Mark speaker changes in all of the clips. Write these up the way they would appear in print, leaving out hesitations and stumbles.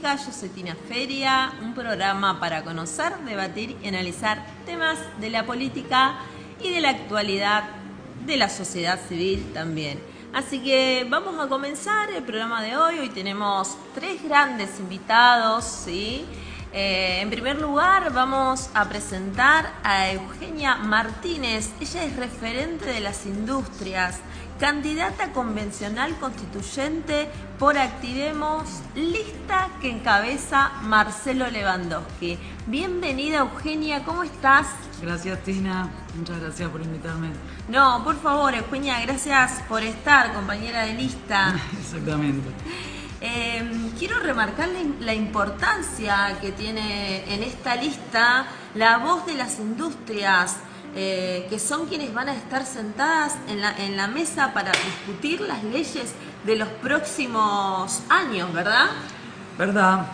Speaker 1: Política. Yo soy Tina Feria, un programa para conocer, debatir y analizar temas de la política y de la actualidad de la sociedad civil también. Así que vamos a comenzar el programa de hoy. Hoy tenemos 3 grandes invitados, ¿sí? En primer lugar vamos a presentar a Eugenia Martínez. Ella es referente de las industrias, candidata convencional constituyente por Activemos, lista que encabeza Marcelo Lewandowski. Bienvenida, Eugenia, ¿cómo estás?
Speaker 2: Gracias, Tina, muchas gracias por invitarme.
Speaker 1: No, por favor, Eugenia, gracias por estar, compañera de lista.
Speaker 2: Exactamente.
Speaker 1: Quiero remarcar la importancia que tiene en esta lista la voz de las industrias, que son quienes van a estar sentadas en la mesa para discutir las leyes de los próximos años, ¿verdad?
Speaker 2: ¿Verdad?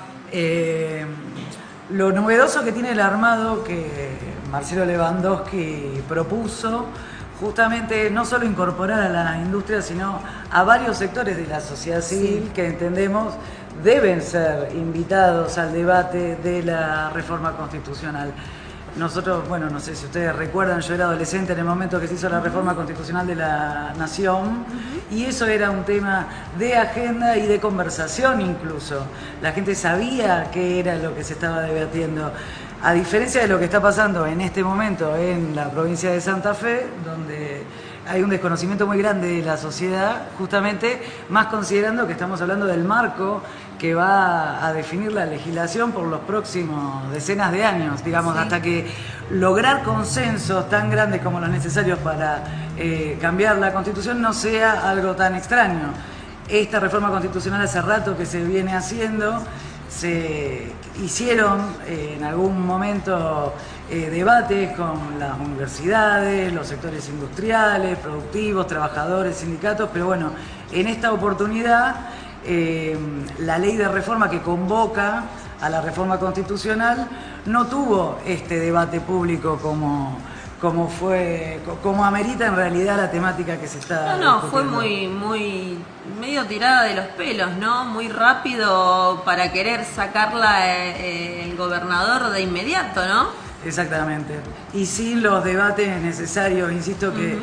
Speaker 2: Lo novedoso que tiene el armado que Marcelo Lewandowski propuso, justamente no solo incorporar a la industria, sino a varios sectores de la sociedad civil, sí, que entendemos deben ser invitados al debate de la reforma constitucional. Nosotros, bueno, no sé si ustedes recuerdan, yo era adolescente en el momento que se hizo la reforma constitucional de la Nación, y eso era un tema de agenda y de conversación incluso. La gente sabía qué era lo que se estaba debatiendo. A diferencia de lo que está pasando en este momento en la provincia de Santa Fe, donde hay un desconocimiento muy grande de la sociedad, justamente más considerando que estamos hablando del marco que va a definir la legislación por los próximos decenas de años, digamos, sí, hasta que lograr consensos tan grandes como los necesarios para cambiar la Constitución no sea algo tan extraño. Esta reforma constitucional hace rato que se viene haciendo. Se hicieron en algún momento debates con las universidades, los sectores industriales, productivos, trabajadores, sindicatos, pero bueno, en esta oportunidad la ley de reforma que convoca a la reforma constitucional no tuvo este debate público como amerita en realidad la temática que se está
Speaker 1: No,
Speaker 2: discutiendo.
Speaker 1: fue muy medio tirada de los pelos, ¿no? Muy rápido para querer sacarla el gobernador de inmediato, ¿no?
Speaker 2: Exactamente. Y sin los debates necesarios, insisto, que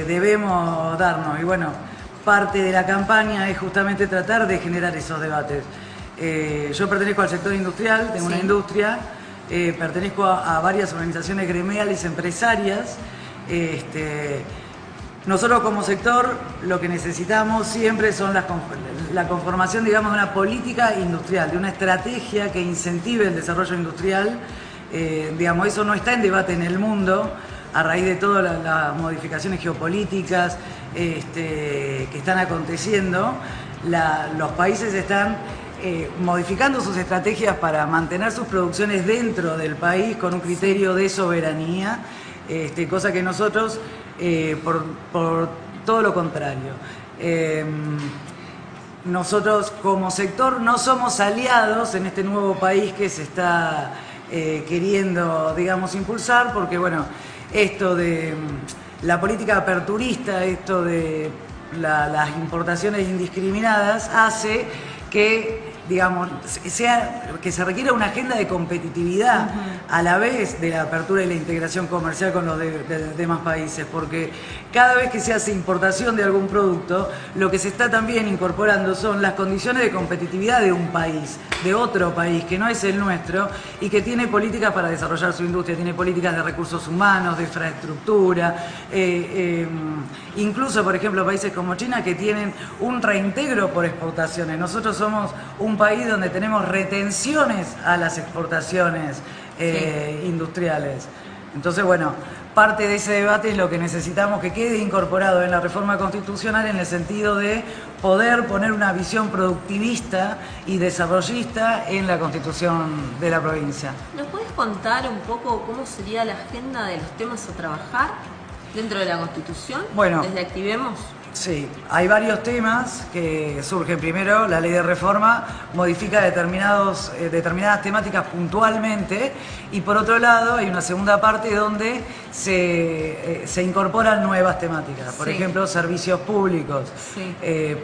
Speaker 2: debemos darnos. Y bueno, parte de la campaña es justamente tratar de generar esos debates. Yo pertenezco al sector industrial, tengo una industria. Pertenezco a varias organizaciones gremiales, empresarias. Nosotros como sector lo que necesitamos siempre son la conformación, digamos, de una política industrial, de una estrategia que incentive el desarrollo industrial. Digamos, eso no está en debate en el mundo a raíz de todas las modificaciones geopolíticas que están aconteciendo. Los países están modificando sus estrategias para mantener sus producciones dentro del país con un criterio de soberanía, cosa que nosotros, por todo lo contrario. Nosotros como sector no somos aliados en este nuevo país que se está queriendo, digamos, impulsar, porque bueno, esto de la política aperturista, esto de las importaciones indiscriminadas hace que, digamos, que se requiera una agenda de competitividad a la vez de la apertura y la integración comercial con los demás países, porque cada vez que se hace importación de algún producto, lo que se está también incorporando son las condiciones de competitividad de un país, de otro país que no es el nuestro y que tiene políticas para desarrollar su industria, tiene políticas de recursos humanos, de infraestructura, incluso, por ejemplo, países como China que tienen un reintegro por exportaciones. Nosotros somos un país donde tenemos retenciones a las exportaciones industriales. Entonces, bueno, parte de ese debate es lo que necesitamos que quede incorporado en la reforma constitucional en el sentido de poder poner una visión productivista y desarrollista en la constitución de la provincia.
Speaker 1: ¿Nos puedes contar un poco cómo sería la agenda de los temas a trabajar dentro de la Constitución?
Speaker 2: Bueno,
Speaker 1: desde Activemos.
Speaker 2: Sí, hay varios temas que surgen. Primero, la ley de reforma modifica determinadas temáticas puntualmente, y por otro lado hay una segunda parte donde se incorporan nuevas temáticas. Por ejemplo, servicios públicos,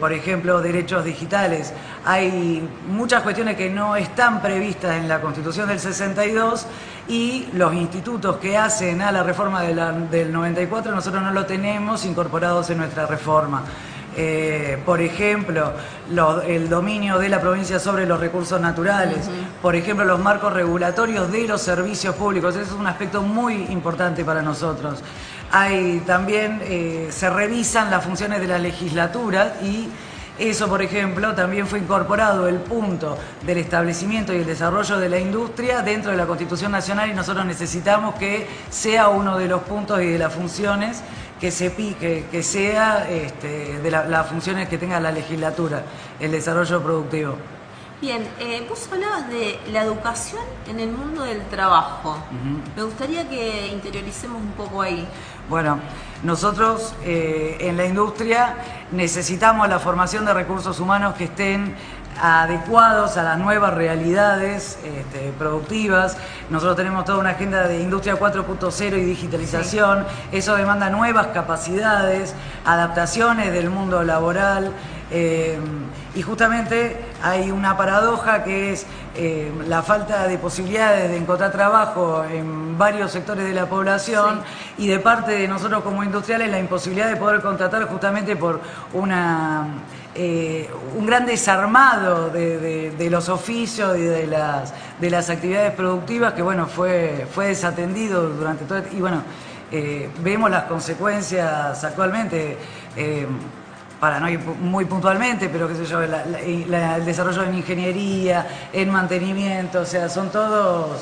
Speaker 2: por ejemplo, derechos digitales. Hay muchas cuestiones que no están previstas en la Constitución del 62, y los institutos que hacen a la reforma del 94 nosotros no lo tenemos incorporados en nuestra reforma. Por ejemplo, el dominio de la provincia sobre los recursos naturales, por ejemplo, los marcos regulatorios de los servicios públicos. Eso es un aspecto muy importante para nosotros. Hay también, se revisan las funciones de la legislatura, y eso, por ejemplo, también fue incorporado el punto del establecimiento y el desarrollo de la industria dentro de la Constitución Nacional, y nosotros necesitamos que sea uno de los puntos y de las funciones que sea de las funciones que tenga la legislatura, el desarrollo productivo.
Speaker 1: Bien, vos hablabas de la educación en el mundo del trabajo. Me gustaría que interioricemos un poco ahí.
Speaker 2: Bueno, nosotros en la industria necesitamos la formación de recursos humanos que estén adecuados a las nuevas realidades productivas. Nosotros tenemos toda una agenda de industria 4.0 y digitalización. Eso demanda nuevas capacidades, adaptaciones del mundo laboral, y justamente hay una paradoja que es la falta de posibilidades de encontrar trabajo en varios sectores de la población, y de parte de nosotros como industriales la imposibilidad de poder contratar, justamente por un gran desarmado de los oficios y de las actividades productivas, que bueno, fue desatendido durante todo y bueno, vemos las consecuencias actualmente. Para no ir muy puntualmente, pero qué sé yo, el desarrollo en ingeniería, en mantenimiento, o sea, son todos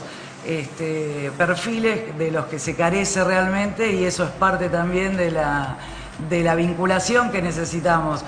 Speaker 2: perfiles de los que se carece realmente, y eso es parte también de la vinculación que necesitamos.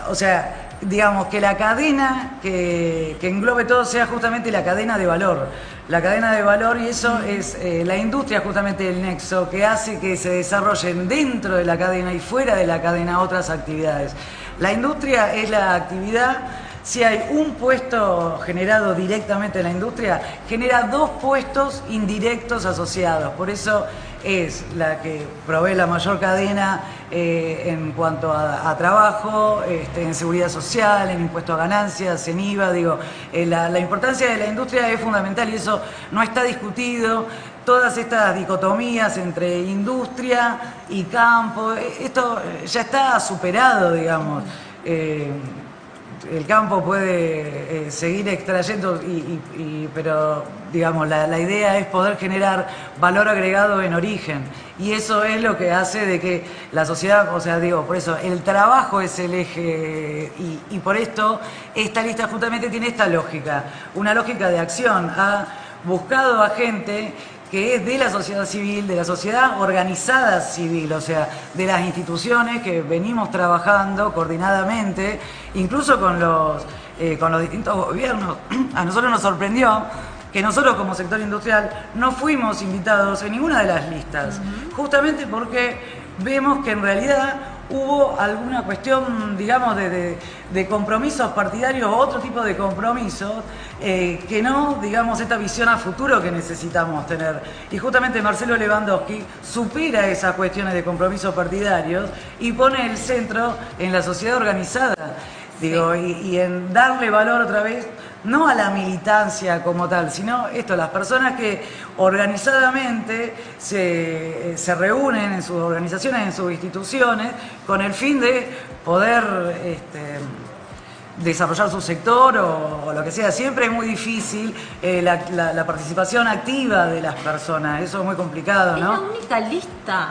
Speaker 2: O sea, digamos que la cadena que englobe todo sea justamente la cadena de valor. La cadena de valor, y eso es la industria, justamente el nexo que hace que se desarrollen dentro de la cadena y fuera de la cadena otras actividades. La industria es la actividad. Si hay un puesto generado directamente en la industria, genera dos puestos indirectos asociados. Por eso es la que provee la mayor cadena en cuanto a trabajo, en seguridad social, en impuesto a ganancias, en IVA. La importancia de la industria es fundamental, y eso no está discutido. Todas estas dicotomías entre industria y campo, esto ya está superado, digamos. El campo puede seguir extrayendo, pero digamos, la idea es poder generar valor agregado en origen, y eso es lo que hace de que la sociedad, o sea, por eso el trabajo es el eje, y por esto esta lista justamente tiene esta lógica, una lógica de acción. Ha buscado a gente que es de la sociedad civil, de la sociedad organizada civil, o sea, de las instituciones que venimos trabajando coordinadamente, incluso con los distintos gobiernos. A nosotros nos sorprendió que nosotros como sector industrial no fuimos invitados en ninguna de las listas, justamente porque vemos que en realidad hubo alguna cuestión, digamos, de compromisos partidarios o otro tipo de compromisos que no, digamos, esta visión a futuro que necesitamos tener. Y justamente Marcelo Lewandowski supera esas cuestiones de compromisos partidarios y pone el centro en la sociedad organizada, y en darle valor otra vez, no a la militancia como tal, sino las personas que organizadamente se reúnen en sus organizaciones, en sus instituciones, con el fin de poder desarrollar su sector o lo que sea. Siempre es muy difícil la participación activa de las personas, eso es muy complicado, ¿no?
Speaker 1: Es la única lista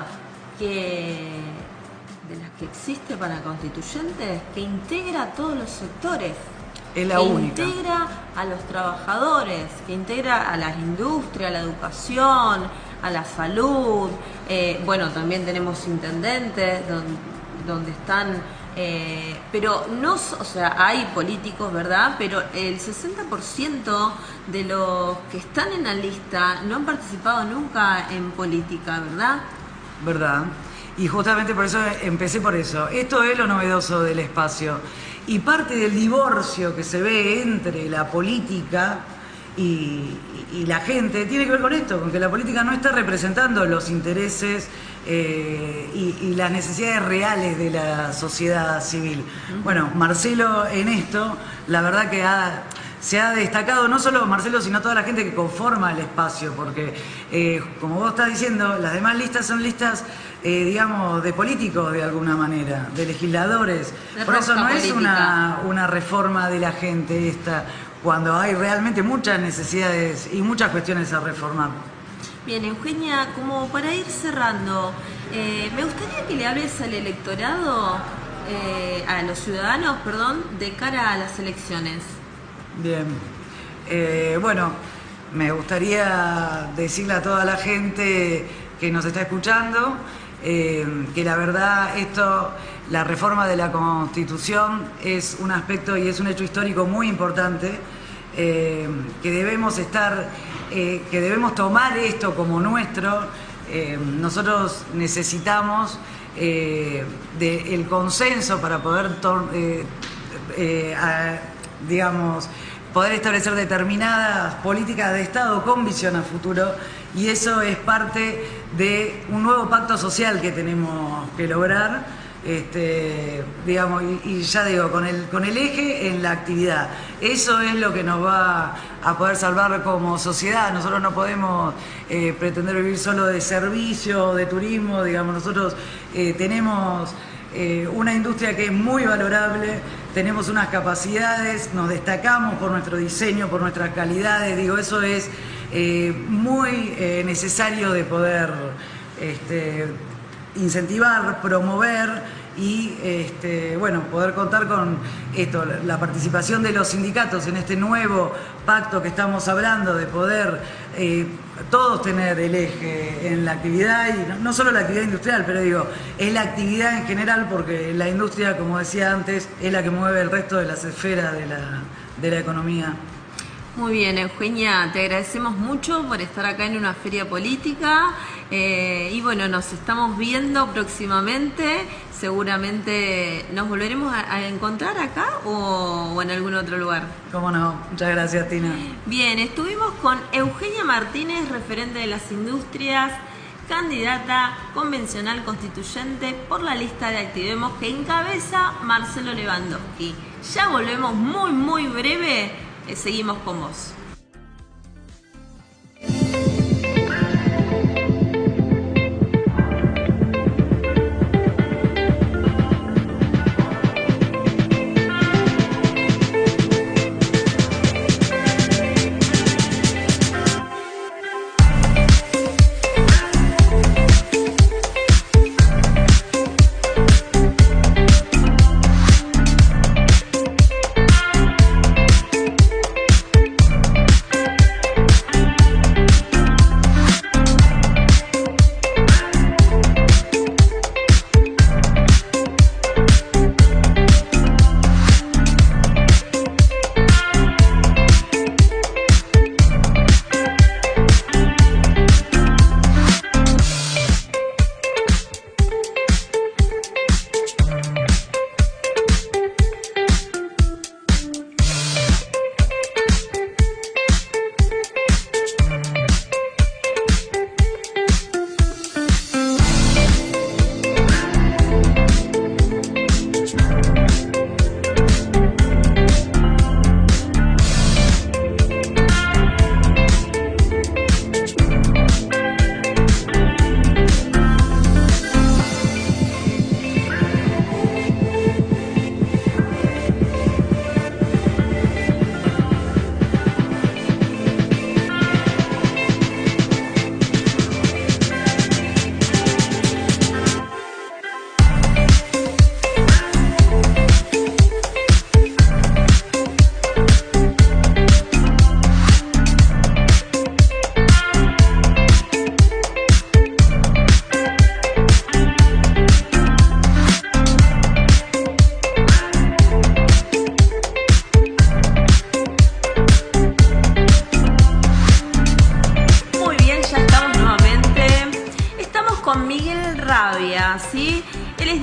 Speaker 1: de las que existe para constituyentes que integra a todos los sectores.
Speaker 2: Es la única.
Speaker 1: Que integra a los trabajadores, que integra a las industrias, a la educación, a la salud. Bueno, también tenemos intendentes donde están, pero no, o sea, hay políticos, ¿verdad? Pero el 60% de los que están en la lista no han participado nunca en política, ¿verdad?
Speaker 2: ¿Verdad? Y justamente por eso empecé por eso. Esto es lo novedoso del espacio. Y parte del divorcio que se ve entre la política y la gente tiene que ver con esto, con que la política no está representando los intereses y las necesidades reales de la sociedad civil. Bueno, Marcelo en esto, la verdad que se ha destacado, no solo Marcelo, sino toda la gente que conforma el espacio, porque como vos estás diciendo, las demás listas son listas, digamos, de políticos de alguna manera, de legisladores. Por eso no es una reforma de la gente esta, cuando hay realmente muchas necesidades y muchas cuestiones a reformar.
Speaker 1: Bien, Eugenia, como para ir cerrando, me gustaría que le hables al electorado, a los ciudadanos, perdón, de cara a las elecciones.
Speaker 2: Bien, bueno, me gustaría decirle a toda la gente que nos está escuchando que la verdad la reforma de la Constitución es un aspecto y es un hecho histórico muy importante, que debemos tomar esto como nuestro. Nosotros necesitamos del consenso para poder digamos, poder establecer determinadas políticas de Estado con visión a futuro, y eso es parte de un nuevo pacto social que tenemos que lograr, digamos, y ya digo, con el eje en la actividad. Eso es lo que nos va a poder salvar como sociedad. Nosotros no podemos pretender vivir solo de servicio, de turismo, digamos. Nosotros tenemos una industria que es muy valorable, tenemos unas capacidades, nos destacamos por nuestro diseño, por nuestras calidades, digo, eso es muy necesario de poder incentivar, promover y bueno, poder contar con esto, la participación de los sindicatos en este nuevo pacto que estamos hablando, de poder todos tener el eje en la actividad, y no solo la actividad industrial, pero digo, es la actividad en general, porque la industria, como decía antes, es la que mueve el resto de las esferas de la economía.
Speaker 1: Muy bien, Eugenia, te agradecemos mucho por estar acá en una feria política, y bueno, nos estamos viendo próximamente. Seguramente nos volveremos a encontrar acá o en algún otro lugar.
Speaker 2: Cómo no, muchas gracias, Tina.
Speaker 1: Bien, estuvimos con Eugenia Martínez, referente de las industrias, candidata convencional constituyente por la lista de Activemos que encabeza Marcelo Lewandowski. Ya volvemos muy breve, seguimos con vos.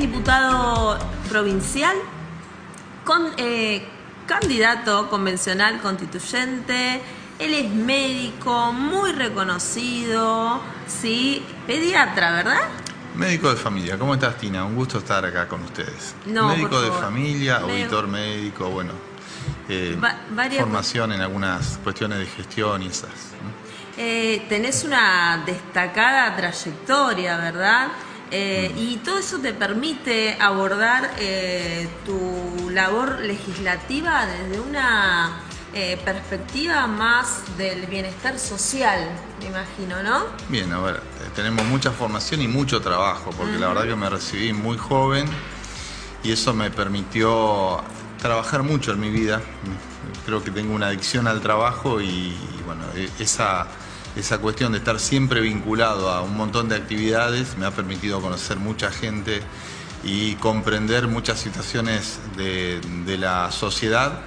Speaker 1: diputado provincial, candidato convencional constituyente. Él es médico, muy reconocido, ¿sí? Pediatra, ¿verdad?
Speaker 3: Médico de familia. ¿Cómo estás, Tina? Un gusto estar acá con ustedes.
Speaker 1: No,
Speaker 3: médico de familia, auditor médico, bueno, formación en algunas cuestiones de gestión y esas.
Speaker 1: Tenés una destacada trayectoria, ¿verdad? Y todo eso te permite abordar tu labor legislativa desde una perspectiva más del bienestar social, me imagino, ¿no?
Speaker 3: Bien, a ver, tenemos mucha formación y mucho trabajo, porque la verdad que me recibí muy joven y eso me permitió trabajar mucho en mi vida. Creo que tengo una adicción al trabajo y bueno, esa cuestión de estar siempre vinculado a un montón de actividades me ha permitido conocer mucha gente y comprender muchas situaciones de la sociedad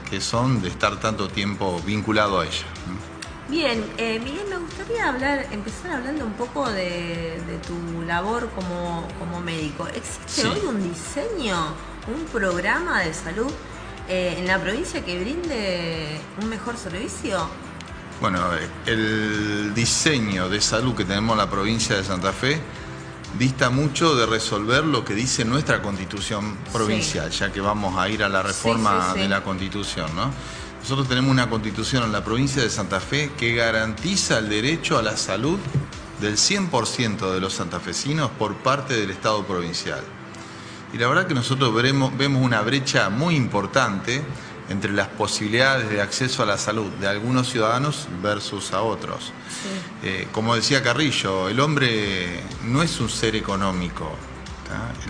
Speaker 3: que son de estar tanto tiempo vinculado a ella.
Speaker 1: Bien, Miguel, me gustaría empezar hablando un poco de tu labor como médico. ¿Existe hoy un diseño, un programa de salud en la provincia que brinde un mejor servicio?
Speaker 3: Bueno, el diseño de salud que tenemos en la provincia de Santa Fe dista mucho de resolver lo que dice nuestra Constitución provincial, ya que vamos a ir a la reforma de la Constitución, ¿no? Nosotros tenemos una Constitución en la provincia de Santa Fe que garantiza el derecho a la salud del 100% de los santafesinos por parte del Estado provincial. Y la verdad que nosotros vemos una brecha muy importante entre las posibilidades de acceso a la salud de algunos ciudadanos versus a otros. Como decía Carrillo, el hombre no es un ser económico.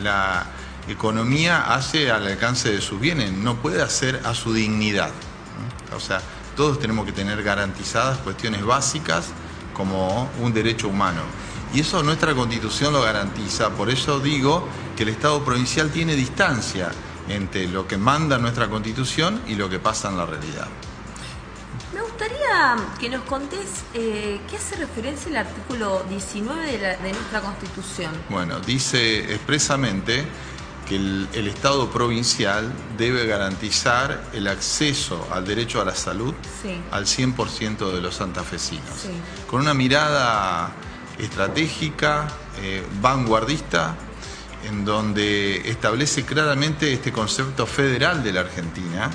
Speaker 3: La economía hace al alcance de sus bienes, no puede hacer a su dignidad. O sea, todos tenemos que tener garantizadas cuestiones básicas como un derecho humano. Y eso nuestra Constitución lo garantiza, por eso digo que el Estado provincial tiene distancia entre lo que manda nuestra Constitución y lo que pasa en la realidad.
Speaker 1: Me gustaría que nos contés qué hace referencia el artículo 19 de nuestra Constitución.
Speaker 3: Bueno, dice expresamente que el Estado provincial debe garantizar el acceso al derecho a la salud al 100% de los santafesinos. Con una mirada estratégica, vanguardista, en donde establece claramente este concepto federal de la Argentina,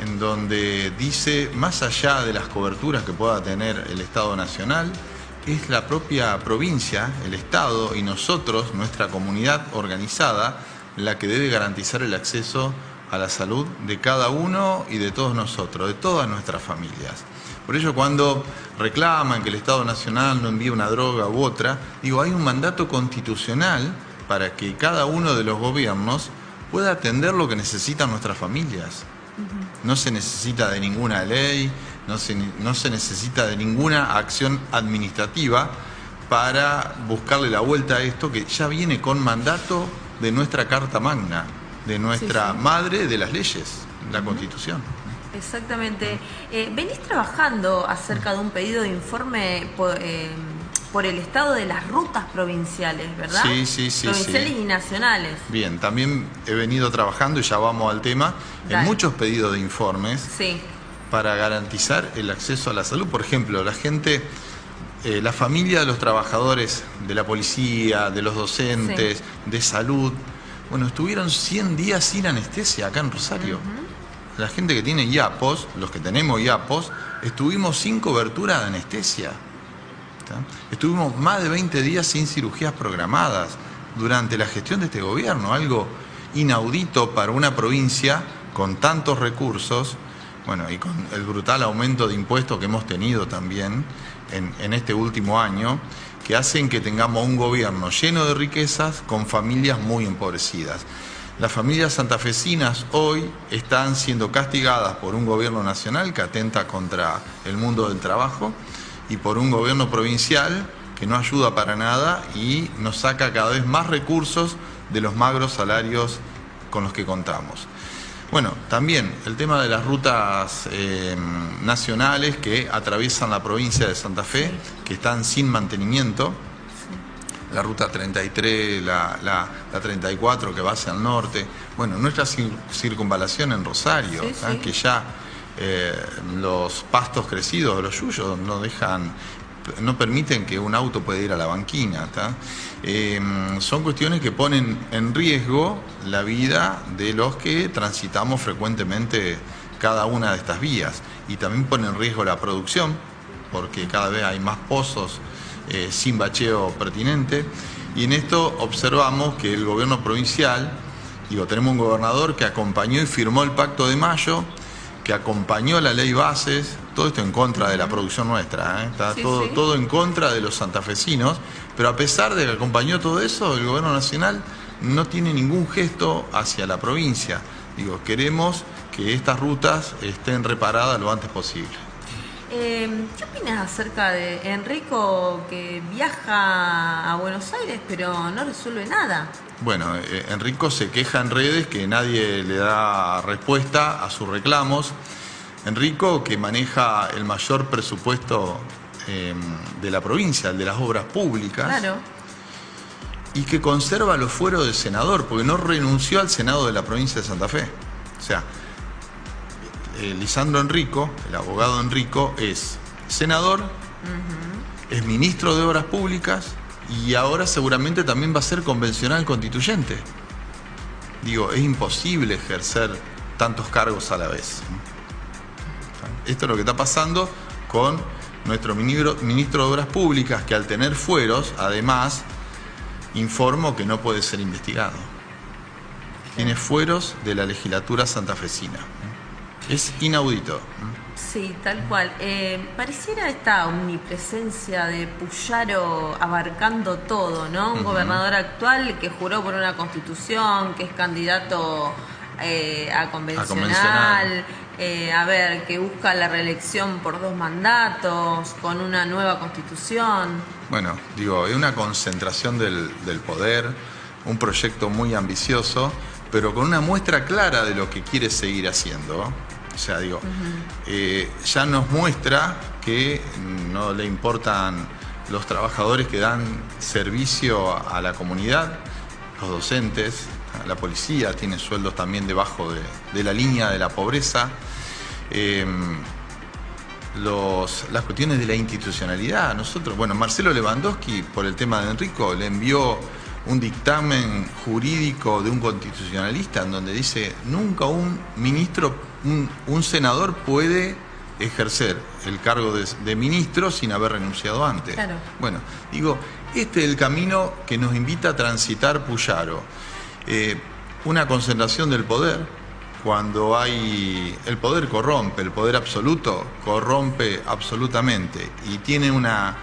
Speaker 3: en donde dice, más allá de las coberturas que pueda tener el Estado nacional, es la propia provincia, el Estado y nosotros, nuestra comunidad organizada, la que debe garantizar el acceso a la salud de cada uno y de todos nosotros, de todas nuestras familias. Por ello, cuando reclaman que el Estado nacional no envía una droga u otra, digo, hay un mandato constitucional para que cada uno de los gobiernos pueda atender lo que necesitan nuestras familias. No se necesita de ninguna ley, no se necesita de ninguna acción administrativa para buscarle la vuelta a esto que ya viene con mandato de nuestra Carta Magna, de nuestra madre de las leyes, la Constitución.
Speaker 1: Exactamente. Venís trabajando acerca de un pedido de informe por el estado de las rutas provinciales, ¿verdad?
Speaker 3: Sí.
Speaker 1: Provinciales y nacionales.
Speaker 3: Bien, también he venido trabajando, y ya vamos al tema, en muchos pedidos de informes para garantizar el acceso a la salud. Por ejemplo, la familia de los trabajadores de la policía, de los docentes, de salud, bueno, estuvieron 100 días sin anestesia acá en Rosario. La gente que tiene IAPOS, los que tenemos IAPOS, estuvimos sin cobertura de anestesia. Estuvimos más de 20 días sin cirugías programadas durante la gestión de este gobierno, algo inaudito para una provincia con tantos recursos, bueno, y con el brutal aumento de impuestos que hemos tenido también en este último año, que hacen que tengamos un gobierno lleno de riquezas con familias muy empobrecidas. Las familias santafesinas hoy están siendo castigadas por un gobierno nacional que atenta contra el mundo del trabajo y por un gobierno provincial que no ayuda para nada y nos saca cada vez más recursos de los magros salarios con los que contamos. Bueno, también el tema de las rutas nacionales que atraviesan la provincia de Santa Fe, que están sin mantenimiento. la ruta 33, la 34 que va hacia el norte. Bueno, nuestra circunvalación en Rosario,
Speaker 1: sí, sí.
Speaker 3: Que ya los pastos crecidos, los yuyos, no permiten que un auto pueda ir a la banquina. Son cuestiones que ponen en riesgo la vida de los que transitamos frecuentemente cada una de estas vías, y también pone en riesgo la producción, porque cada vez hay más pozos sin bacheo pertinente, y en esto observamos que el gobierno provincial, tenemos un gobernador que acompañó y firmó el Pacto de Mayo, que acompañó la ley bases, todo esto en contra de la producción nuestra, está todo en contra de los santafesinos, pero a pesar de que acompañó todo eso, el gobierno nacional no tiene ningún gesto hacia la provincia. Queremos que estas rutas estén reparadas lo antes posible.
Speaker 1: ¿Qué opinas acerca de Enrico, que viaja a Buenos Aires pero no resuelve nada?
Speaker 3: Bueno, Enrico se queja en redes que nadie le da respuesta a sus reclamos. Enrico, que maneja el mayor presupuesto de la provincia, el de las obras públicas.
Speaker 1: Claro.
Speaker 3: Y que conserva los fueros de senador, porque no renunció al Senado de la provincia de Santa Fe. O sea, Lisandro Enrico, el abogado Enrico, es senador, es ministro de Obras Públicas y ahora seguramente también va a ser convencional constituyente. Es imposible ejercer tantos cargos a la vez. Esto es lo que está pasando con nuestro ministro de Obras Públicas, que al tener fueros, además, informó que no puede ser investigado. Tiene fueros de la legislatura santafesina. Es inaudito.
Speaker 1: Sí, tal cual. Pareciera esta omnipresencia de Puyaro abarcando todo, ¿no? Un gobernador actual que juró por una constitución, que es candidato a convencional. Que busca la reelección por 2 mandatos, con una nueva constitución. Bueno,
Speaker 3: es una concentración del poder, un proyecto muy ambicioso, pero con una muestra clara de lo que quiere seguir haciendo. O sea, ya nos muestra que no le importan los trabajadores que dan servicio a la comunidad, los docentes, la policía tiene sueldos también debajo de la línea de la pobreza. Las cuestiones de la institucionalidad. Marcelo Lewandowski, por el tema de Enrico, le envió un dictamen jurídico de un constitucionalista en donde dice: nunca un ministro, un senador puede ejercer el cargo de ministro sin haber renunciado antes.
Speaker 1: Claro.
Speaker 3: Este es el camino que nos invita a transitar Puyaro. Una concentración del poder, cuando el poder corrompe, el poder absoluto corrompe absolutamente y tiene una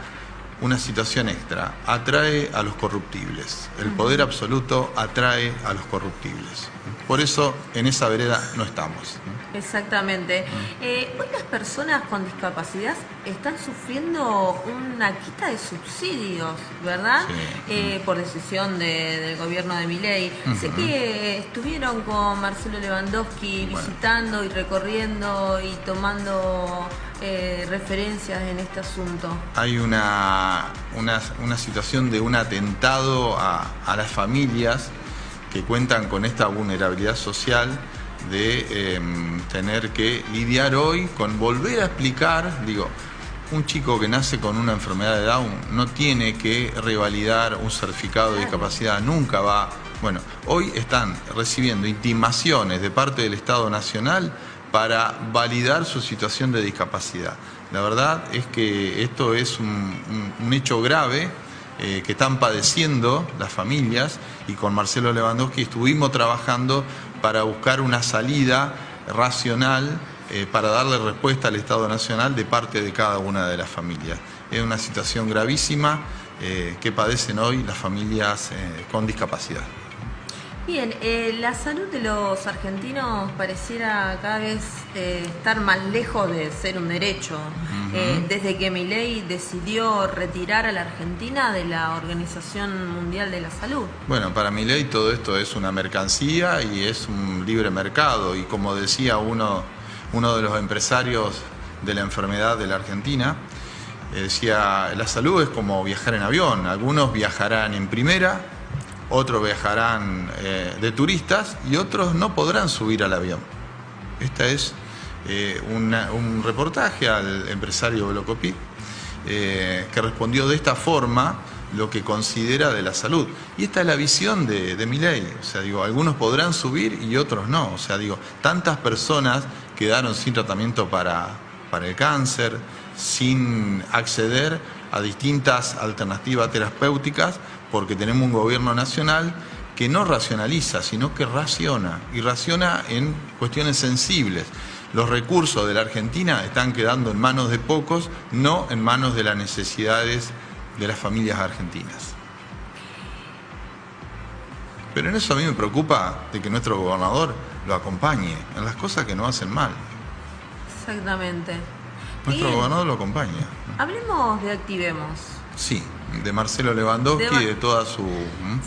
Speaker 3: situación extra, atrae a los corruptibles. El poder absoluto atrae a los corruptibles. Por eso en esa vereda no estamos.
Speaker 1: Exactamente. Hoy las personas con discapacidad están sufriendo una quita de subsidios, ¿verdad? Sí. Por decisión del gobierno de Milei. Sé que estuvieron con Marcelo Lewandowski visitando y recorriendo y tomando referencias en este asunto.
Speaker 3: Hay una situación de un atentado a las familias que cuentan con esta vulnerabilidad social de tener que lidiar hoy con volver a explicar. Un chico que nace con una enfermedad de Down no tiene que revalidar un certificado de discapacidad, nunca va. Hoy están recibiendo intimaciones de parte del Estado Nacional para validar su situación de discapacidad. La verdad es que esto es un hecho grave que están padeciendo las familias, y con Marcelo Lewandowski estuvimos trabajando para buscar una salida racional para darle respuesta al Estado Nacional de parte de cada una de las familias. Es una situación gravísima que padecen hoy las familias con discapacidad.
Speaker 1: Bien, la salud de los argentinos pareciera cada vez estar más lejos de ser un derecho. Desde que Milei decidió retirar a la Argentina de la Organización Mundial de la Salud.
Speaker 3: Para Milei todo esto es una mercancía y es un libre mercado. Y como decía uno de los empresarios de la enfermedad de la Argentina, decía, la salud es como viajar en avión. Algunos viajarán en primera, otros viajarán de turistas y otros no podrán subir al avión. Esta es un reportaje al empresario Blocopit que respondió de esta forma lo que considera de la salud. Y esta es la visión de Milei. O sea, digo, algunos podrán subir y otros no. O sea, digo, tantas personas quedaron sin tratamiento para el cáncer, sin acceder a distintas alternativas terapéuticas, porque tenemos un gobierno nacional que no racionaliza, sino que raciona, y raciona en cuestiones sensibles. Los recursos de la Argentina están quedando en manos de pocos, no en manos de las necesidades de las familias argentinas. Pero en eso a mí me preocupa de que nuestro gobernador lo acompañe en las cosas que no hacen mal.
Speaker 1: Exactamente.
Speaker 3: Nuestro gobernador lo acompaña.
Speaker 1: Hablemos de Activemos.
Speaker 3: Sí, de Marcelo Lewandowski y de toda su...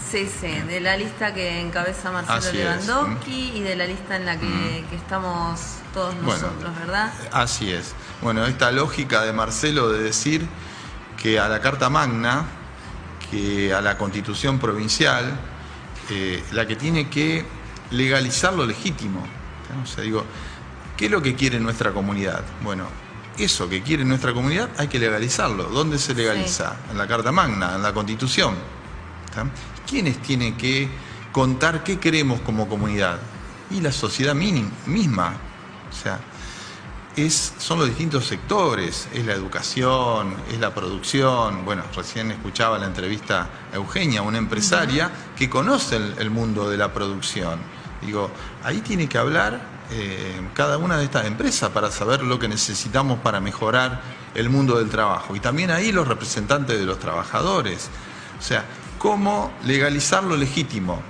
Speaker 1: Sí, de la lista que encabeza Marcelo Lewandowski y de la lista en la que estamos todos nosotros, ¿verdad?
Speaker 3: Así es. Bueno, esta lógica de Marcelo de decir que a la Carta Magna, que a la Constitución Provincial, la que tiene que legalizar lo legítimo. ¿No? O sea, digo, ¿qué es lo que quiere nuestra comunidad? Bueno, eso que quiere nuestra comunidad hay que legalizarlo. ¿Dónde se legaliza? Sí. En la Carta Magna, en la Constitución. ¿Está? ¿Quiénes tienen que contar qué queremos como comunidad? Y la sociedad misma. O sea, son los distintos sectores, es la educación, es la producción. Bueno, recién escuchaba la entrevista a Eugenia, una empresaria que conoce el mundo de la producción. Digo, ahí tiene que hablar cada una de estas empresas para saber lo que necesitamos para mejorar el mundo del trabajo. Y también ahí los representantes de los trabajadores. O sea, cómo legalizar lo legítimo.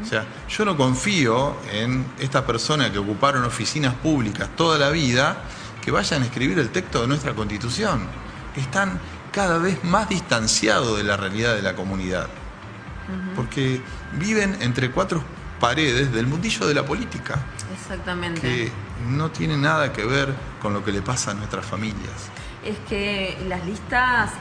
Speaker 3: O sea, yo no confío en estas personas que ocuparon oficinas públicas toda la vida que vayan a escribir el texto de nuestra Constitución. Están cada vez más distanciados de la realidad de la comunidad. Porque viven entre cuatro paredes del mundillo de la política.
Speaker 1: Exactamente.
Speaker 3: Que no tiene nada que ver con lo que le pasa a nuestras familias.
Speaker 1: Es que las listas,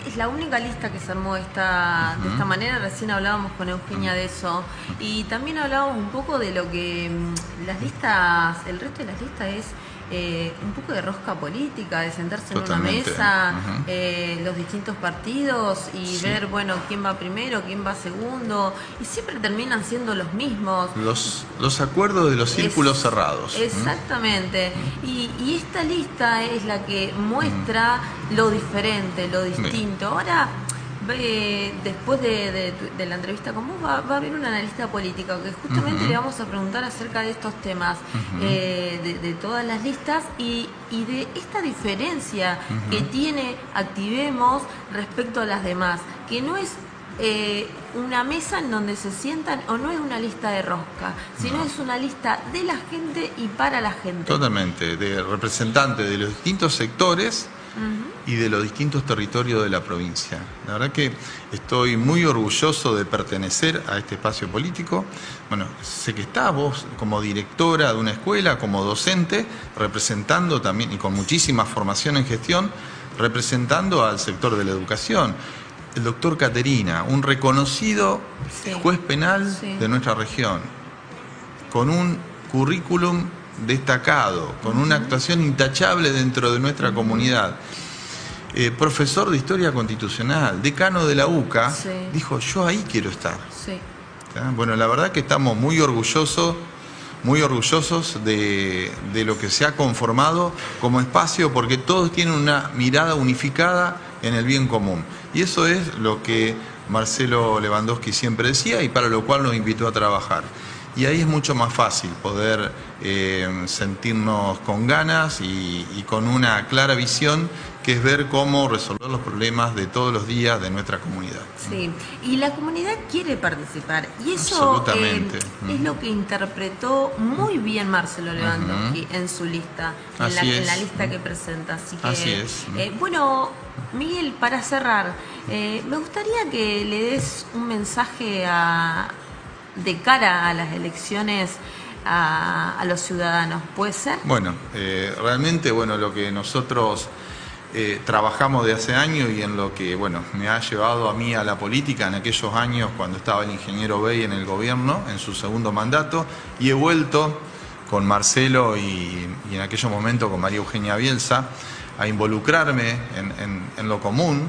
Speaker 1: es la única lista que se armó de esta manera. Recién hablábamos con Eugenia de eso. Y también hablábamos un poco de lo que las listas, el resto de las listas es un poco de rosca política, de sentarse
Speaker 3: Totalmente.
Speaker 1: En una mesa, los distintos partidos y ver, bueno, quién va primero, quién va segundo, y siempre terminan siendo los mismos.
Speaker 3: Los acuerdos de los círculos cerrados.
Speaker 1: Exactamente. Y esta lista es la que muestra lo diferente, lo distinto. Ahora, después de la entrevista con vos, va a haber un analista político que justamente le vamos a preguntar acerca de estos temas, de todas las listas y de esta diferencia que tiene Activemos respecto a las demás, que no es una mesa en donde se sientan, o no es una lista de rosca, sino es una lista de la gente y para la gente.
Speaker 3: Totalmente, de representantes de los distintos sectores y de los distintos territorios de la provincia. La verdad que estoy muy orgulloso de pertenecer a este espacio político. Bueno, sé que está vos como directora de una escuela, como docente, representando también, y con muchísima formación en gestión, representando al sector de la educación. El doctor Caterina, un reconocido juez penal de nuestra región, con un currículum destacado, con una actuación intachable dentro de nuestra comunidad. Profesor de Historia Constitucional, decano de la UCA, dijo, yo ahí quiero estar. Bueno, la verdad que estamos muy orgullosos de lo que se ha conformado como espacio, porque todos tienen una mirada unificada en el bien común. Y eso es lo que Marcelo Lewandowski siempre decía y para lo cual nos invitó a trabajar. Y ahí es mucho más fácil poder sentirnos con ganas y con una clara visión, que es ver cómo resolver los problemas de todos los días de nuestra comunidad.
Speaker 1: Sí, y la comunidad quiere participar, y eso es lo que interpretó muy bien Marcelo Lewandowski en su lista, en la lista que presenta. Así es. Bueno, Miguel, para cerrar, me gustaría que le des un mensaje de cara a las elecciones a los ciudadanos, ¿puede ser?
Speaker 3: Bueno, realmente lo que nosotros trabajamos de hace años y en lo que me ha llevado a mí a la política en aquellos años cuando estaba el ingeniero Bey en el gobierno, en su segundo mandato, y he vuelto con Marcelo y en aquellos momentos con María Eugenia Bielsa a involucrarme en lo común.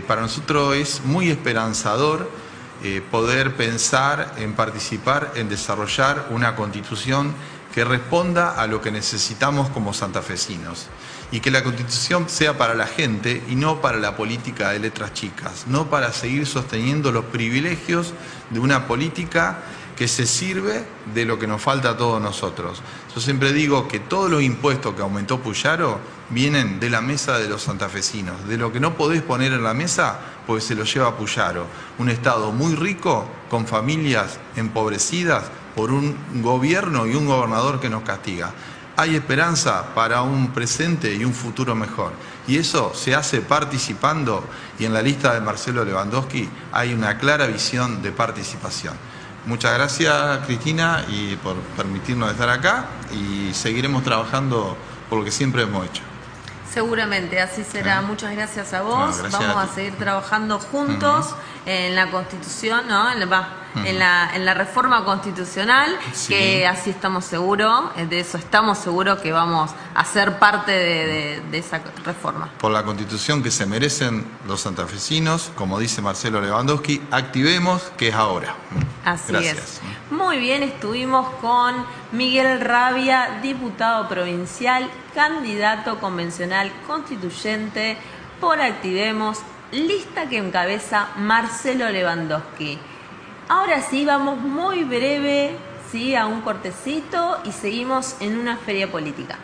Speaker 3: Para nosotros es muy esperanzador poder pensar en participar en desarrollar una constitución que responda a lo que necesitamos como santafesinos y que la constitución sea para la gente y no para la política de letras chicas, no para seguir sosteniendo los privilegios de una política que se sirve de lo que nos falta a todos nosotros. Yo siempre digo que todos los impuestos que aumentó Puyaro vienen de la mesa de los santafesinos, de lo que no podés poner en la mesa, pues se lo lleva Puyaro. Un Estado muy rico, con familias empobrecidas, por un gobierno y un gobernador que nos castiga. Hay esperanza para un presente y un futuro mejor. Y eso se hace participando, y en la lista de Marcelo Lewandowski hay una clara visión de participación. Muchas gracias, Cristina, y por permitirnos estar acá, y seguiremos trabajando por lo que siempre hemos hecho.
Speaker 1: Seguramente, así será. Muchas gracias a vos.
Speaker 3: No, gracias
Speaker 1: Vamos
Speaker 3: a
Speaker 1: a seguir trabajando juntos en la Constitución, ¿no? En la reforma constitucional,
Speaker 3: Sí.
Speaker 1: que así estamos seguros, de eso estamos seguros que vamos a ser parte de esa reforma.
Speaker 3: Por la Constitución que se merecen los santafesinos, como dice Marcelo Lewandowski, activemos, que es ahora.
Speaker 1: Así
Speaker 3: Gracias.
Speaker 1: es. Muy bien, estuvimos con Miguel Rabia, diputado provincial, candidato convencional constituyente por Activemos, lista que encabeza Marcelo Lewandowski. Ahora sí, vamos muy breve, ¿sí? A un cortecito y seguimos en una feria política.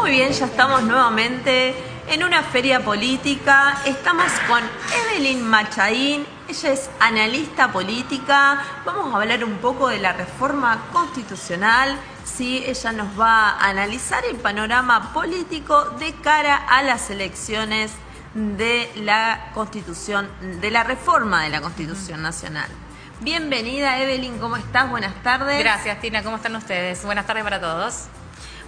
Speaker 1: Muy bien, ya estamos nuevamente en una feria política. Estamos con Evelyn Machaín, ella es analista política. Vamos a hablar un poco de la reforma constitucional. Sí, ella nos va a analizar el panorama político de cara a las elecciones de la Constitución, de la reforma de la Constitución Nacional. Bienvenida, Evelyn, ¿cómo estás? Buenas tardes.
Speaker 4: Gracias, Tina, ¿cómo están ustedes? Buenas tardes para todos.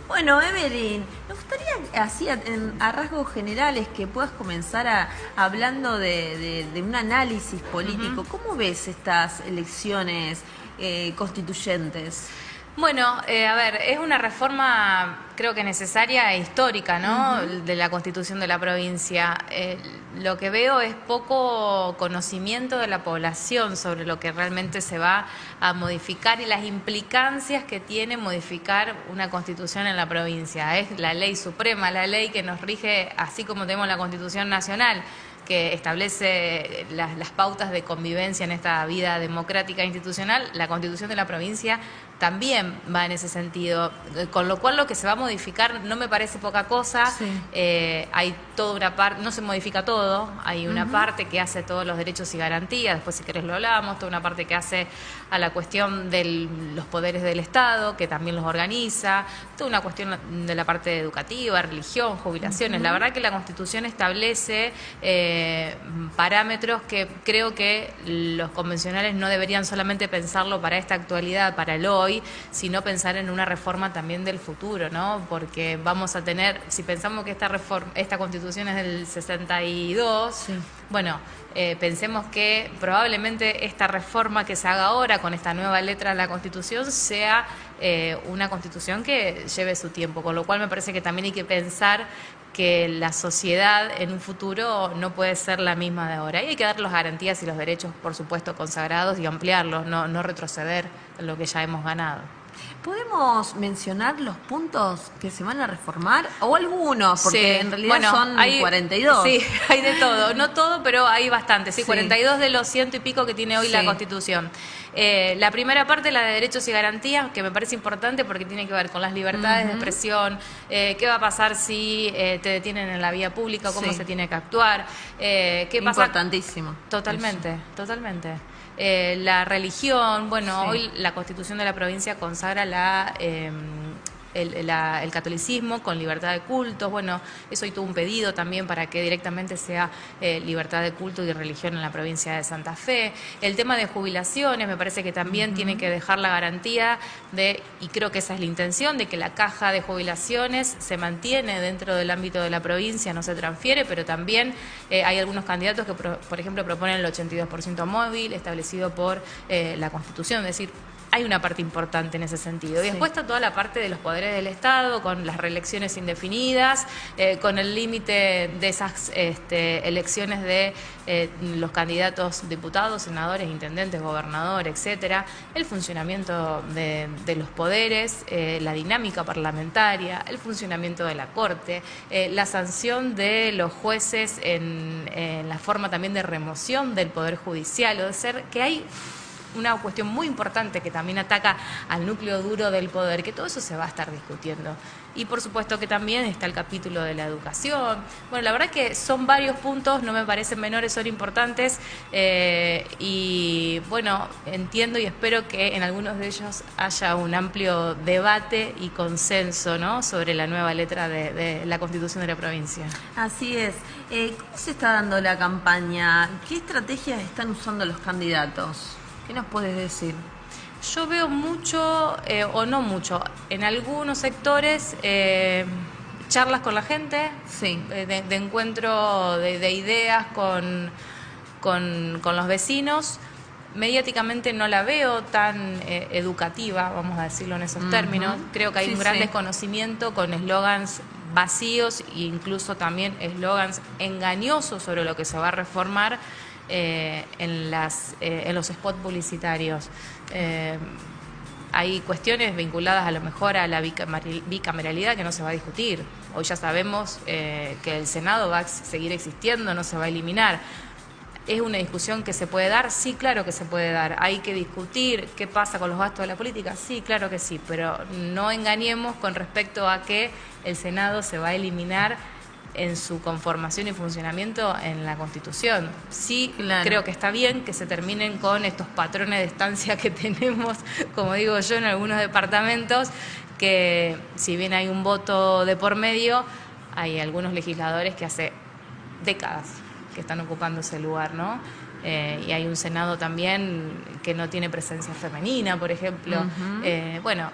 Speaker 1: Bueno, Evelyn, me gustaría, así a rasgos generales, que puedas comenzar hablando de un análisis político. ¿Cómo ves estas elecciones constituyentes?
Speaker 4: Bueno, a ver, es una reforma creo que necesaria e histórica, ¿no? De la Constitución de la provincia. Lo que veo es poco conocimiento de la población sobre lo que realmente se va a modificar y las implicancias que tiene modificar una Constitución en la provincia. Es la ley suprema, la ley que nos rige, así como tenemos la Constitución Nacional, que establece las pautas de convivencia en esta vida democrática e institucional. La Constitución de la provincia también va en ese sentido, con lo cual lo que se va a modificar no me parece poca cosa. Sí. Hay toda una parte, no se modifica todo, hay una parte que hace todos los derechos y garantías, después si querés lo hablamos, toda una parte que hace a la cuestión de los poderes del Estado, que también los organiza, toda una cuestión de la parte educativa, religión, jubilaciones. La verdad que la Constitución establece parámetros que creo que los convencionales no deberían solamente pensarlo para esta actualidad, para el hoy, sino pensar en una reforma también del futuro, ¿no? Porque vamos a tener, si pensamos que esta Constitución es del 62, sí. Bueno, pensemos que probablemente esta reforma que se haga ahora con esta nueva letra de la Constitución sea una Constitución que lleve su tiempo, con lo cual me parece que también hay que pensar que la sociedad en un futuro no puede ser la misma de ahora. Y hay que dar las garantías y los derechos, por supuesto, consagrados y ampliarlos, no retroceder en lo que ya hemos ganado.
Speaker 1: ¿Podemos mencionar los puntos que se van a reformar? ¿O algunos? Porque sí, en realidad son 42.
Speaker 4: Sí, hay de todo. No todo, pero hay bastante. Sí, 42 de los 100 y pico que tiene hoy la Constitución. La primera parte, la de derechos y garantías, que me parece importante porque tiene que ver con las libertades de expresión, qué va a pasar si te detienen en la vía pública, cómo se tiene que actuar. ¿Qué pasa?
Speaker 1: Importantísimo.
Speaker 4: Totalmente, eso. Totalmente. La religión, bueno, hoy la Constitución de la provincia consagra el catolicismo con libertad de cultos. Bueno, eso hay todo un pedido también para que directamente sea libertad de culto y religión en la provincia de Santa Fe. El tema de jubilaciones me parece que también tiene que dejar la garantía y creo que esa es la intención, de que la caja de jubilaciones se mantiene dentro del ámbito de la provincia, no se transfiere, pero también hay algunos candidatos que, por ejemplo, proponen el 82% móvil establecido por la Constitución, es decir, hay una parte importante en ese sentido. Y después está toda la parte de los poderes del Estado, con las reelecciones indefinidas, con el límite de esas elecciones de los candidatos diputados, senadores, intendentes, gobernadores, etcétera, el funcionamiento de los poderes, la dinámica parlamentaria, el funcionamiento de la Corte, la sanción de los jueces en la forma también de remoción del Poder Judicial, o de ser que hay una cuestión muy importante que también ataca al núcleo duro del poder, que todo eso se va a estar discutiendo. Y por supuesto que también está el capítulo de la educación. Bueno, la verdad que son varios puntos, no me parecen menores, son importantes, y bueno, entiendo y espero que en algunos de ellos haya un amplio debate y consenso, ¿no?, sobre la nueva letra de la Constitución de la provincia.
Speaker 1: Así es. ¿Cómo se está dando la campaña? ¿Qué estrategias están usando los candidatos? ¿Qué nos puedes decir?
Speaker 4: Yo veo mucho, o no mucho, en algunos sectores charlas con la gente, de encuentro de ideas con los vecinos. Mediáticamente no la veo tan educativa, vamos a decirlo en esos términos. Creo que hay un gran desconocimiento con eslogans vacíos e incluso también eslogans engañosos sobre lo que se va a reformar en los spots publicitarios. Hay cuestiones vinculadas a lo mejor a la bicameralidad que no se va a discutir. Hoy ya sabemos que el Senado va a seguir existiendo, no se va a eliminar. ¿Es una discusión que se puede dar? Sí, claro que se puede dar. ¿Hay que discutir qué pasa con los gastos de la política? Sí, claro que sí, pero no engañemos con respecto a que el Senado se va a eliminar en su conformación y funcionamiento en la Constitución. Sí, claro. Creo que está bien que se terminen con estos patrones de estancia que tenemos, como digo yo, en algunos departamentos, que si bien hay un voto de por medio, hay algunos legisladores que hace décadas que están ocupando ese lugar, ¿no? Y hay un Senado también que no tiene presencia femenina, por ejemplo. Bueno,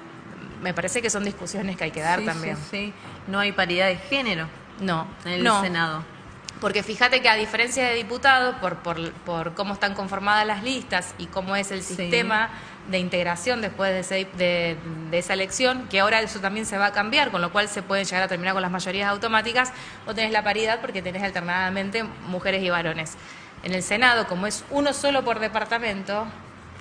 Speaker 4: me parece que son discusiones que hay que dar también.
Speaker 1: Sí. No hay paridad de género.
Speaker 4: No.
Speaker 1: En el Senado.
Speaker 4: Porque fíjate que a diferencia de diputados, por cómo están conformadas las listas y cómo es el sistema de integración después de esa elección, que ahora eso también se va a cambiar, con lo cual se pueden llegar a terminar con las mayorías automáticas, o tenés la paridad porque tenés alternadamente mujeres y varones. En el Senado, como es uno solo por departamento,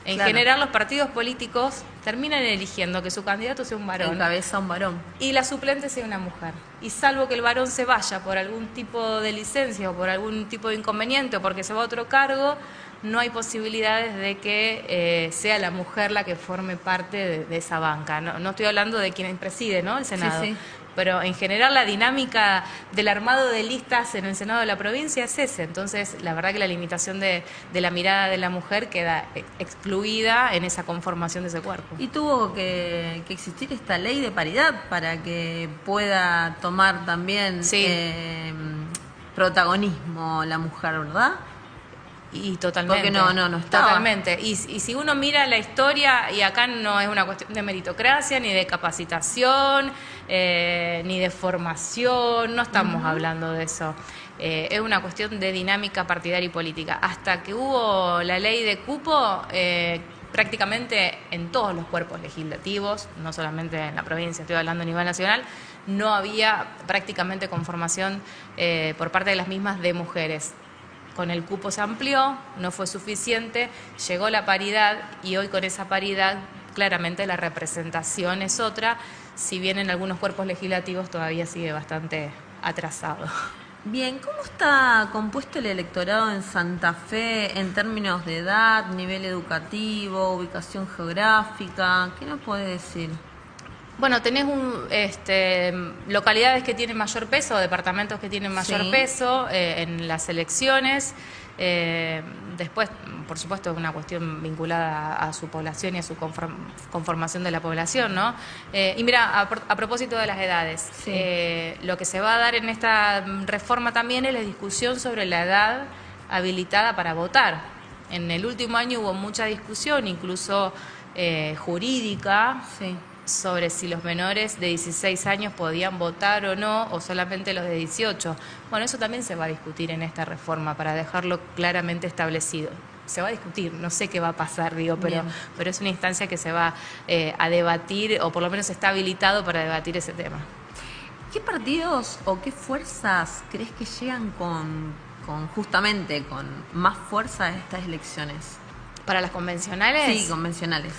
Speaker 4: en general los partidos políticos terminan eligiendo que su candidato sea un varón.
Speaker 1: Encabeza un varón.
Speaker 4: Y la suplente sea una mujer. Y salvo que el varón se vaya por algún tipo de licencia o por algún tipo de inconveniente o porque se va a otro cargo, no hay posibilidades de que sea la mujer la que forme parte de esa banca. No estoy hablando de quien preside, ¿no?, el Senado. Sí. Pero en general la dinámica del armado de listas en el Senado de la provincia es ese. Entonces, la verdad que la limitación de la mirada de la mujer queda excluida en esa conformación de ese cuerpo.
Speaker 1: Y tuvo que existir esta ley de paridad para que pueda tomar también protagonismo la mujer, ¿verdad?
Speaker 4: Y totalmente.
Speaker 1: Porque no estaba.
Speaker 4: Totalmente. Y si uno mira la historia, y acá no es una cuestión de meritocracia, ni de capacitación, ni de formación, no estamos hablando de eso. Es una cuestión de dinámica partidaria y política. Hasta que hubo la ley de cupo, prácticamente en todos los cuerpos legislativos, no solamente en la provincia, estoy hablando a nivel nacional, no había prácticamente conformación por parte de las mismas de mujeres. Con el cupo se amplió, no fue suficiente, llegó la paridad y hoy con esa paridad claramente la representación es otra, si bien en algunos cuerpos legislativos todavía sigue bastante atrasado.
Speaker 1: Bien, ¿cómo está compuesto el electorado en Santa Fe en términos de edad, nivel educativo, ubicación geográfica? ¿Qué nos puede decir?
Speaker 4: Bueno, tenés localidades que tienen mayor peso, departamentos que tienen mayor peso en las elecciones. Después, por supuesto, es una cuestión vinculada a su población y a su conformación de la población, ¿no? Y mira, a propósito de las edades, lo que se va a dar en esta reforma también es la discusión sobre la edad habilitada para votar. En el último año hubo mucha discusión, incluso jurídica, sobre si los menores de 16 años podían votar o no, o solamente los de 18. Bueno, eso también se va a discutir en esta reforma para dejarlo claramente establecido. Se va a discutir, no sé qué va a pasar, pero es una instancia que se va a debatir, o por lo menos está habilitado para debatir ese tema.
Speaker 1: ¿Qué partidos o qué fuerzas crees que llegan justamente con más fuerza a estas elecciones?
Speaker 4: ¿Para las convencionales?
Speaker 1: Sí, convencionales.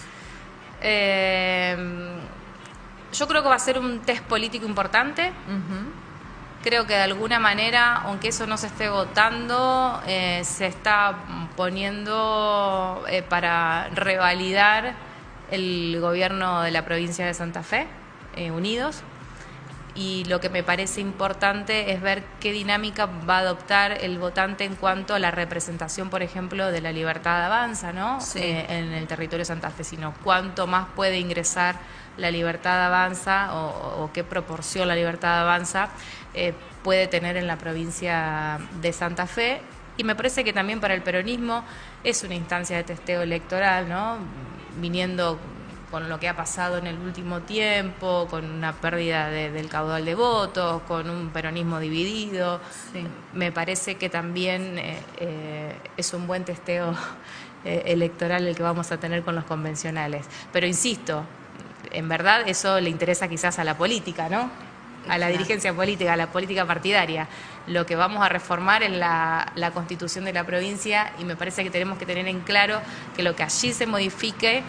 Speaker 4: Yo creo que va a ser un test político importante. Creo que de alguna manera, aunque eso no se esté votando, se está poniendo para revalidar el gobierno de la provincia de Santa Fe, Unidos. Y lo que me parece importante es ver qué dinámica va a adoptar el votante en cuanto a la representación, por ejemplo, de la Libertad Avanza, ¿no? En el territorio santafesino. ¿Cuánto más puede ingresar la Libertad Avanza o qué proporción la Libertad Avanza puede tener en la provincia de Santa Fe? Y me parece que también para el peronismo es una instancia de testeo electoral, ¿no? Viniendo con lo que ha pasado en el último tiempo, con una pérdida del caudal de votos, con un peronismo dividido. Me parece que también es un buen testeo electoral el que vamos a tener con los convencionales. Pero insisto, en verdad eso le interesa quizás a la política, ¿no? A la dirigencia política, a la política partidaria. Lo que vamos a reformar es la Constitución de la provincia, y me parece que tenemos que tener en claro que lo que allí se modifique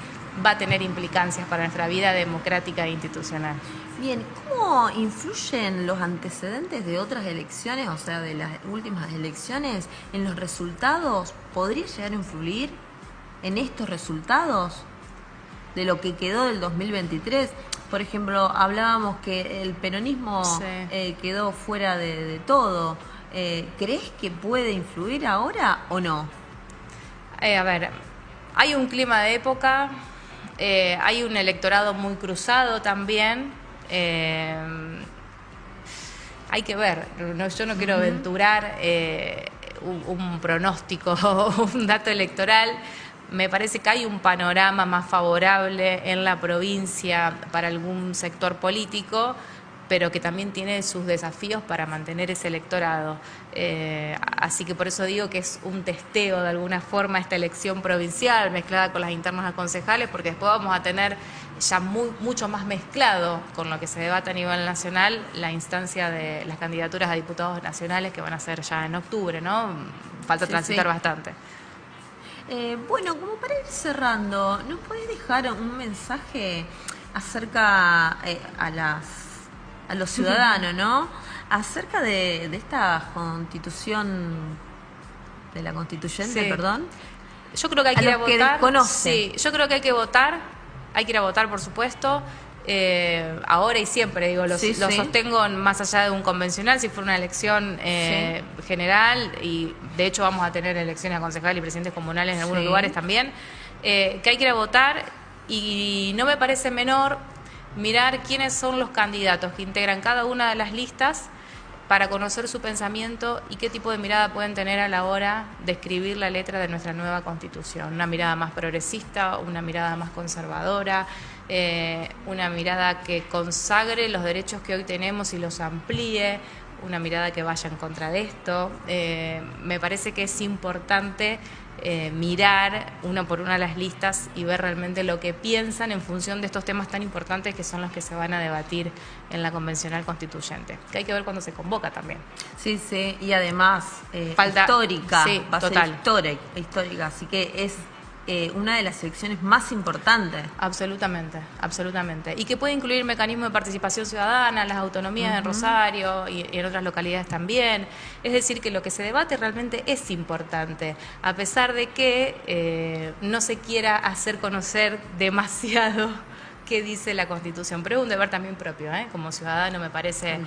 Speaker 4: va a tener implicancias para nuestra vida democrática e institucional.
Speaker 1: Bien, ¿cómo influyen los antecedentes de otras elecciones, o sea, de las últimas elecciones, en los resultados? ¿Podría llegar a influir en estos resultados de lo que quedó del 2023? Por ejemplo, hablábamos que el peronismo quedó fuera de todo. ¿Crees que puede influir ahora o no?
Speaker 4: A ver, hay un clima de época, hay un electorado muy cruzado también. Hay que ver, yo no quiero aventurar un pronóstico o un dato electoral. Me parece que hay un panorama más favorable en la provincia para algún sector político, pero que también tiene sus desafíos para mantener ese electorado. Así que por eso digo que es un testeo de alguna forma esta elección provincial mezclada con las internas a concejales, porque después vamos a tener ya mucho más mezclado con lo que se debate a nivel nacional la instancia de las candidaturas a diputados nacionales que van a ser ya en octubre, ¿no? Falta transitar bastante.
Speaker 1: Bueno, como para ir cerrando, ¿nos podés dejar un mensaje acerca a los ciudadanos, ¿no? Acerca de esta constitución, de la constituyente, perdón.
Speaker 4: Yo creo que hay que ir a votar. Sí, yo creo que hay que votar, hay que ir a votar, por supuesto. Ahora y siempre, digo, lo sostengo más allá de un convencional, si fuera una elección general, y de hecho vamos a tener elecciones a concejal y presidentes comunales en algunos lugares también, que hay que ir a votar, y no me parece menor mirar quiénes son los candidatos que integran cada una de las listas para conocer su pensamiento y qué tipo de mirada pueden tener a la hora de escribir la letra de nuestra nueva Constitución. Una mirada más progresista, una mirada más conservadora, una mirada que consagre los derechos que hoy tenemos y los amplíe, una mirada que vaya en contra de esto. Me parece que es importante mirar una por una las listas y ver realmente lo que piensan en función de estos temas tan importantes que son los que se van a debatir en la convencional constituyente, que hay que ver cuándo se convoca también.
Speaker 1: Sí, y además histórica, va a ser histórica, así que es una de las elecciones más importantes.
Speaker 4: Absolutamente, absolutamente. Y que puede incluir mecanismos de participación ciudadana, las autonomías en Rosario y en otras localidades también. Es decir, que lo que se debate realmente es importante, a pesar de que no se quiera hacer conocer demasiado qué dice la Constitución. Pero es un deber también propio, como ciudadano me parece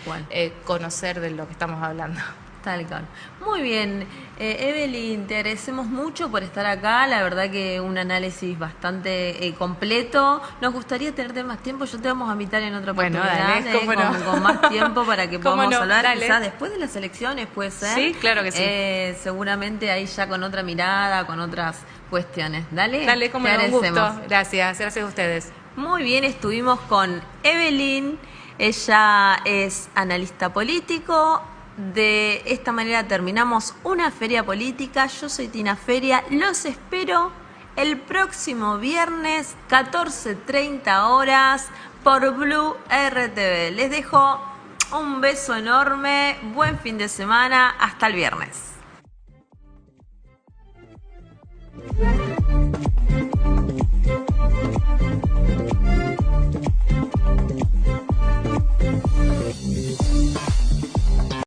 Speaker 4: conocer de lo que estamos hablando.
Speaker 1: Tal cual. Muy bien, Evelyn, te agradecemos mucho por estar acá. La verdad que un análisis bastante completo. Nos gustaría tenerte más tiempo. Yo te vamos a invitar en otra oportunidad, con más tiempo para que podamos hablar. Quizás después de las elecciones, puede ser.
Speaker 4: Sí, claro que sí.
Speaker 1: Seguramente ahí ya con otra mirada, con otras cuestiones. Dale,
Speaker 4: como un gusto. Gracias a ustedes.
Speaker 1: Muy bien, estuvimos con Evelyn. Ella es analista político. De esta manera terminamos una feria política. Yo soy Tina Feria. Los espero el próximo viernes, 14:30 horas, por Blue RTV. Les dejo un beso enorme. Buen fin de semana. Hasta el viernes.